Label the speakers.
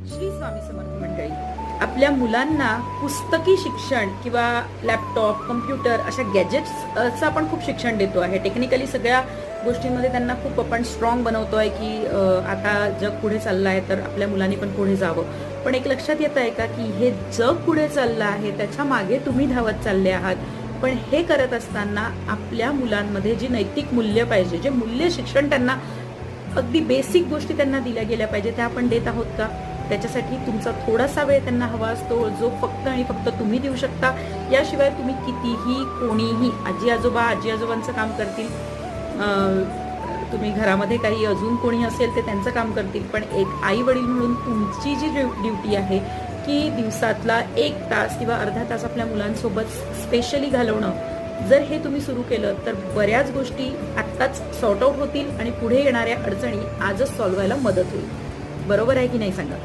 Speaker 1: श्री स्वामी समर्थ मंडळी, आपल्या मुलांना पुस्तकी शिक्षण किंवा लॅपटॉप, कम्प्युटर अशा गॅजेट्सचं आपण खूप शिक्षण देतो आहे. टेक्निकली सगळ्या गोष्टींमध्ये त्यांना खूप आपण स्ट्रॉंग बनवतोय की आता जग पुढे चाललं आहे तर आपल्या मुलांनी पण पुढे जावं. पण एक लक्षात येत आहे का की हे जग पुढे चाललं आहे त्याच्या मागे तुम्ही धावत चालले आहात. पण हे करत असताना आपल्या मुलांमध्ये जी नैतिक मूल्य पाहिजे, जे मूल्य शिक्षण त्यांना अगदी बेसिक गोष्टी त्यांना दिल्या गेल्या पाहिजे त्या आपण देत आहोत का? त्याच्यासाठी तुमचा थोडासा वेळ त्यांना हवा असतो, जो फक्त आणि फक्त तुम्ही देऊ शकता. याशिवाय तुम्ही कितीही कोणीही आजी आजोबांचं काम करतील, तुम्ही घरामध्ये काही अजून कोणी असेल ते त्यांचं काम करतील. पण एक आई वडील म्हणून तुमची जी ड्युटी आहे की दिवसातला 1 तास किंवा अर्धा तास आपल्या मुलांसोबत स्पेशली घालवणं, जर हे तुम्ही सुरू केलं तर बऱ्याच गोष्टी आत्ताच सॉर्ट आउट होतील आणि पुढे येणाऱ्या अडचणी आजच सॉल्व्ह व्हायला मदत होईल. बरोबर आहे की नाही सांगा?